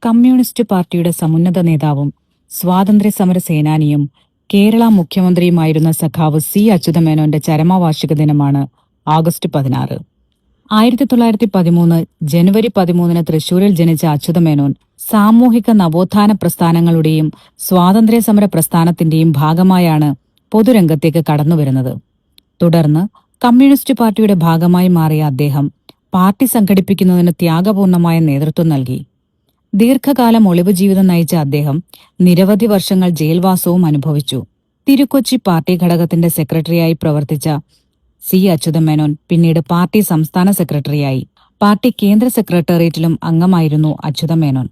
Communist പാർട്ടിയുടെ സമുന്നത നേതാവും സ്വാതന്ത്ര്യസമര സേനാനിയും കേരള മുഖ്യമന്ത്രിയുമായിരുന്ന സഖാവ് സി അച്യുതമേനോന്റെ ചരമവാർഷിക ദിനമാണ് ആഗസ്റ്റ് 16. 1913 ജനുവരി 13 തൃശൂരിൽ ജനിച്ച അച്യുതമേനോൻ സാമൂഹിക നവോത്ഥാന പ്രസ്ഥാനങ്ങളുടെയും സ്വാതന്ത്ര്യസമര പ്രസ്ഥാനത്തിന്റെയും ഭാഗമായാണ് പൊതുരംഗത്തേക്ക് കടന്നുവരുന്നത്. തുടർന്ന് കമ്മ്യൂണിസ്റ്റ് പാർട്ടിയുടെ ഭാഗമായി മാറിയ അദ്ദേഹം പാർട്ടി സംഘടിപ്പിക്കുന്നതിന് ത്യാഗപൂർണമായ നേതൃത്വം നൽകി. ദീർഘകാലം ഒളിവ് ജീവിതം നയിച്ച അദ്ദേഹം നിരവധി വർഷങ്ങൾ ജയിൽവാസവും അനുഭവിച്ചു. തിരുക്കൊച്ചി പാർട്ടി ഘടകത്തിന്റെ സെക്രട്ടറിയായി പ്രവർത്തിച്ച സി അച്യുതമേനോൻ പിന്നീട് പാർട്ടി സംസ്ഥാന സെക്രട്ടറിയായി. പാർട്ടി കേന്ദ്ര സെക്രട്ടേറിയറ്റിലും അംഗമായിരുന്നു അച്യുതമേനോൻ.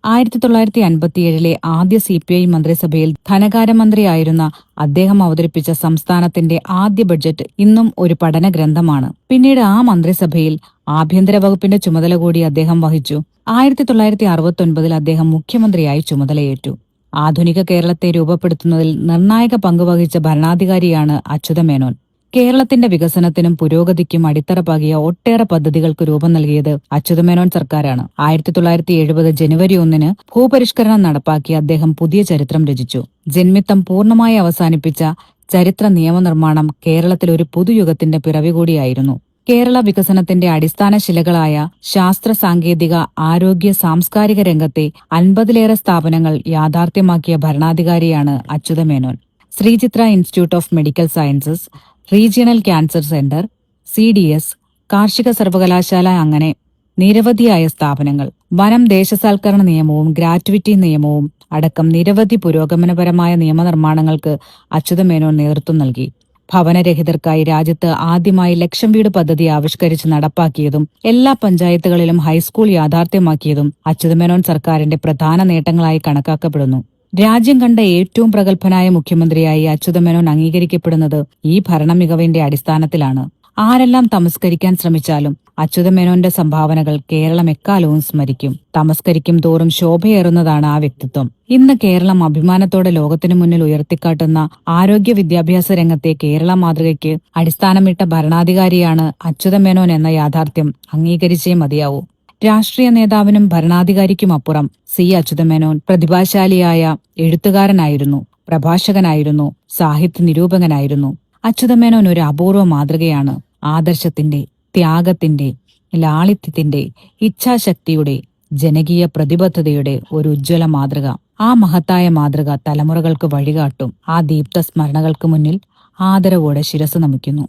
1957 ആദ്യ CPI മന്ത്രിസഭയിൽ ധനകാര്യമന്ത്രിയായിരുന്ന അദ്ദേഹം അവതരിപ്പിച്ച സംസ്ഥാനത്തിന്റെ ആദ്യ ബഡ്ജറ്റ് ഇന്നും ഒരു പഠന ഗ്രന്ഥമാണ്. പിന്നീട് ആ മന്ത്രിസഭയിൽ ആഭ്യന്തര വകുപ്പിന്റെ ചുമതല കൂടി അദ്ദേഹം വഹിച്ചു. 1969 അദ്ദേഹം മുഖ്യമന്ത്രിയായി ചുമതലയേറ്റു. ആധുനിക കേരളത്തെ രൂപപ്പെടുത്തുന്നതിൽ നിർണായക പങ്കുവഹിച്ച ഭരണാധികാരിയാണ് അച്യുതമേനോൻ. കേരളത്തിന്റെ വികസനത്തിനും പുരോഗതിക്കും അടിത്തറ പാകിയ ഒട്ടേറെ പദ്ധതികൾക്ക് രൂപം നൽകിയത് അച്യുതമേനോൻ സർക്കാരാണ്. 1970 ജനുവരി 1 ഭൂപരിഷ്കരണം നടപ്പാക്കി അദ്ദേഹം പുതിയ ചരിത്രം രചിച്ചു. ജന്മിത്തം പൂർണ്ണമായി അവസാനിപ്പിച്ച ചരിത്ര നിയമനിർമ്മാണം കേരളത്തിൽ ഒരു പുതുയുഗത്തിന്റെ പിറവി കൂടിയായിരുന്നു. കേരള വികസനത്തിന്റെ അടിസ്ഥാന ശിലകളായ ശാസ്ത്ര സാങ്കേതിക ആരോഗ്യ സാംസ്കാരിക രംഗത്തെ 50ലേറെ സ്ഥാപനങ്ങൾ യാഥാർത്ഥ്യമാക്കിയ ഭരണാധികാരിയാണ് Achutha Menon. Sree Chitra institute of medical sciences, regional cancer centre, CDS, കാർഷിക സർവകലാശാല, അങ്ങനെ നിരവധിയായ സ്ഥാപനങ്ങൾ, വനം ദേശസാൽക്കരണ നിയമവും ഗ്രാറ്റുവിറ്റി നിയമവും അടക്കം നിരവധി പുരോഗമനപരമായ നിയമനിർമ്മാണങ്ങൾക്ക് അച്യുതമേനോൻ നേതൃത്വം നൽകി. ഭവനരഹിതർക്കായി രാജ്യത്ത് ആദ്യമായി 1,00,000 വീട് പദ്ധതി ആവിഷ്കരിച്ച് നടപ്പാക്കിയതും എല്ലാ പഞ്ചായത്തുകളിലും ഹൈസ്കൂൾ യാഥാർത്ഥ്യമാക്കിയതും അച്യുതമേനോൻ സർക്കാരിന്റെ പ്രധാന നേട്ടങ്ങളായി കണക്കാക്കപ്പെടുന്നു. രാജ്യം കണ്ട ഏറ്റവും പ്രഗത്ഭനായ മുഖ്യമന്ത്രിയായി അച്യുതമേനോൻ അംഗീകരിക്കപ്പെടുന്നത് ഈ ഭരണ മികവിന്റെ അടിസ്ഥാനത്തിലാണ്. ആരെല്ലാം തമസ്കരിക്കാൻ ശ്രമിച്ചാലും അച്യുതമേനോന്റെ സംഭാവനകൾ കേരളം എക്കാലവും സ്മരിക്കും. തമസ്കരിക്കും തോറും ശോഭയേറുന്നതാണ് ആ വ്യക്തിത്വം. ഇന്ന് കേരളം അഭിമാനത്തോടെ ലോകത്തിനു മുന്നിൽ ഉയർത്തിക്കാട്ടുന്ന ആരോഗ്യ വിദ്യാഭ്യാസ രംഗത്തെ കേരള മാതൃകയ്ക്ക് അടിസ്ഥാനമിട്ട ഭരണാധികാരിയാണ് അച്യുതമേനോൻ എന്ന യാഥാർത്ഥ്യം അംഗീകരിച്ചേ മതിയാവൂ. രാഷ്ട്രീയ നേതാവിനും ഭരണാധികാരിക്കുമപ്പുറം സി അച്യുതമേനോൻ പ്രതിഭാശാലിയായ എഴുത്തുകാരനായിരുന്നു, പ്രഭാഷകനായിരുന്നു, സാഹിത്യ നിരൂപകനായിരുന്നു. അച്യുതമേനോൻ ഒരു അപൂർവ മാതൃകയാണ്. ആദർശത്തിന്റെ, ത്യാഗത്തിന്റെ, ലാളിത്യത്തിന്റെ, ഇച്ഛാശക്തിയുടെ, ജനകീയ പ്രതിബദ്ധതയുടെ ഒരു ഉജ്ജ്വല മാതൃക. ആ മഹത്തായ മാതൃക തലമുറകൾക്ക് വഴികാട്ടും. ആ ദീപ്ത സ്മരണകൾക്ക് മുന്നിൽ ആദരവോടെ ശിരസ് നമിക്കുന്നു.